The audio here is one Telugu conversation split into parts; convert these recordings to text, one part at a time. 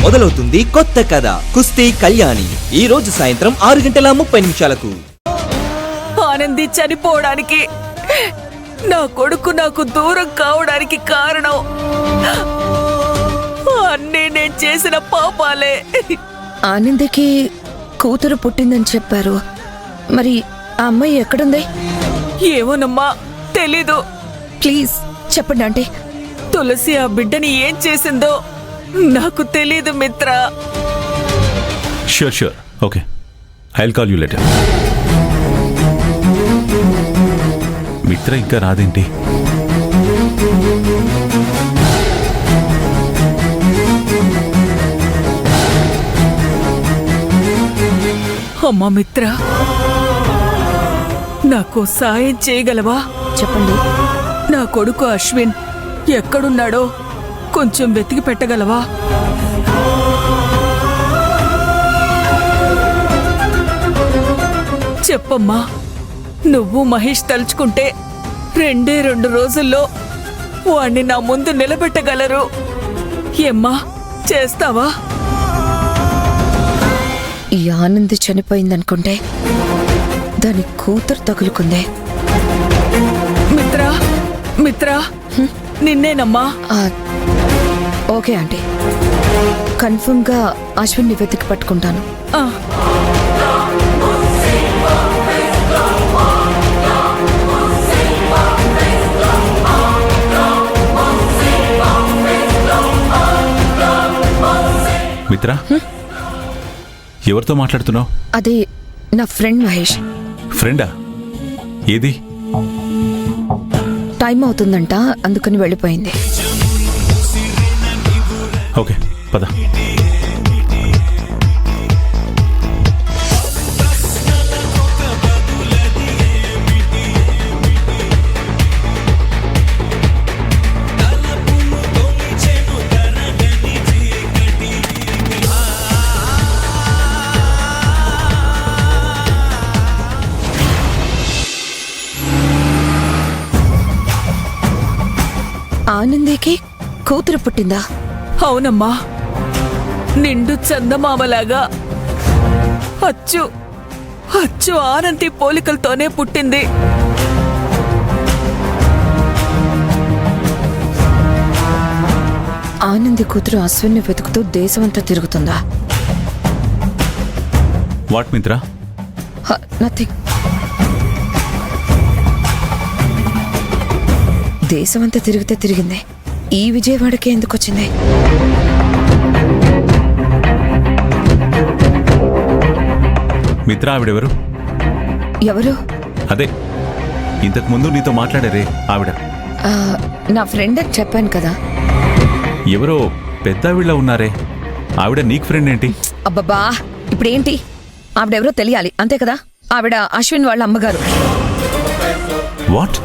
మొదలవుతుంది కొత్త కథ కుస్తీ కళ్యాణి ఈ రోజు సాయంత్రం 6:30 ఆనంది చనిపోవడానికి నా కొడుకు నాకు దూరం కావడానికి కారణం అన్నీ నేను చేసిన పాపాలే. ఆనందికి కూతురు పుట్టిందని చెప్పారు. మరి ఆ అమ్మాయి ఎక్కడుంది? ఏమోనమ్మా తెలీదు. ప్లీజ్ చెప్పండి అంటే. తులసి ఆ బిడ్డని ఏం చేసిందో నాకు తెలీదు మిత్ర. Sure. Okay. I'll call you later. మిత్ర ఇంకా రాదేంటి? అమ్మా మిత్ర, నాకు సాయం చేయగలవా? చెప్పండి. నా కొడుకు అశ్విన్ ఎక్కడున్నాడో కొంచెం వెతికి పెట్టగలవా? చెప్పమ్మా. నువ్వు మహేష్ తలుచుకుంటే 2 రోజుల్లో వాణ్ణి నా ముందు నిలబెట్టగలరు. ఏమ్మా చేస్తావా? ఈ ఆనంది చనిపోయిందనుకుంటే దాని కూతురు తగులుకుందే. మిత్రా నిన్నేనమ్మా. ఓకే ఆంటీ, కన్ఫర్మ్ గా అశ్విన్ని వెతికి పట్టుకుంటాను. మిత్ర, ఎవరితో మాట్లాడుతున్నావు? అదే నా ఫ్రెండ్ మహేష్. ఫ్రెండా? ఏది? టైం అవుతుందంట, అందుకని వెళ్ళిపోయింది. ఓకే పద. ఆనందికి కూతురు పుట్టిందా? అవునమ్మా, నిండు చందమామలాగా అచ్చు ఆనంది పోలికలతోనే పుట్టింది. ఆనంది కూతురు అశ్విన్ని వెతుకుతూ దేశమంతా తిరుగుతుందా? వాట్ మిత్ర? నథింగ్. దేశమంతా తిరిగితే తిరిగింది, ఈ విజయవాడకే ఎందుకు వచ్చింది? మిత్ర ఆవిడెవరు? ఎవరు? అదే ఇంతకు ముందు నీతో మాట్లాడారే ఆవిడ. నా ఫ్రెండ్ అని చెప్పాను కదా. ఎవరో పెద్దావిళ్ళ ఉన్నారే, ఆవిడ నీకు ఫ్రెండ్ ఏంటి? అబ్బబ్బా, ఇప్పుడేంటి? ఆవిడెవరో తెలియాలి అంతే కదా. ఆవిడ అశ్విన్ వాళ్ళ అమ్మగారు. వాట్?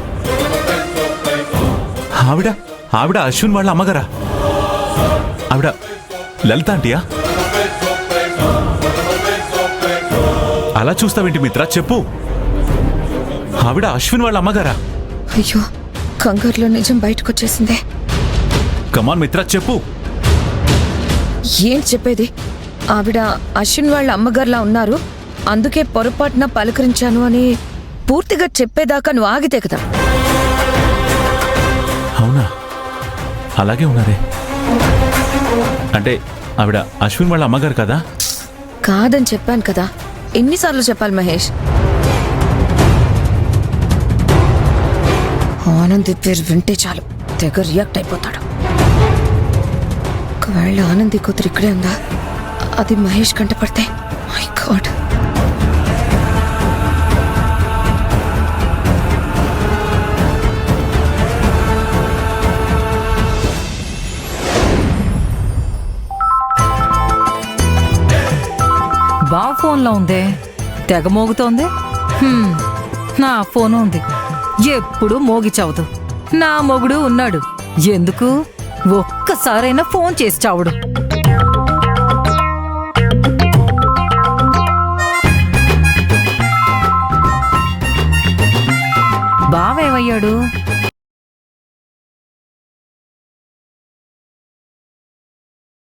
ఆవిడ అశ్విన్ వాళ్ళ అమ్మగారా? ఆవిడ లలిత ఆంటీయా? అలా చూస్తావేంటి మిత్ర, చెప్పు. ఆవిడ అశ్విన్ వాళ్ళ అమ్మగారా? అయ్యో, కంగారులో నిజం బయటకొచ్చేసిందే. కమాన్ మిత్ర, చెప్పు. ఏం చెప్పేది? ఆవిడ అశ్విన్ వాళ్ళ అమ్మగారులా ఉన్నారు, అందుకే పొరపాటున పలకరించాను అని పూర్తిగా చెప్పేదాకా నువ్వు ఆగితే కదా. అవునా? అలాగే ఉన్నారే. అంటే ఆవిడ అశ్విన్ వాళ్ళ అమ్మగారు కదా? కాదని చెప్పాను కదా. ఎన్నిసార్లు చెప్పాలి మహేష్? ఆనంది పేరు వింటే చాలు తెగ రియాక్ట్ అయిపోతాడు. ఒకవేళ ఆనంది కూతురు ఇక్కడే ఉందా, అది మహేష్ కంట పడితే, మై గాడ్. బా ఫోన్లో ఉందే, తెగ మోగుతోంది. నా ఫోను ఉంది, ఎప్పుడు మోగి చావదు. నా మొగుడు ఉన్నాడు, ఎందుకు ఒక్కసారైనా ఫోన్ చేసి చావుడు. బావేమయ్యాడు?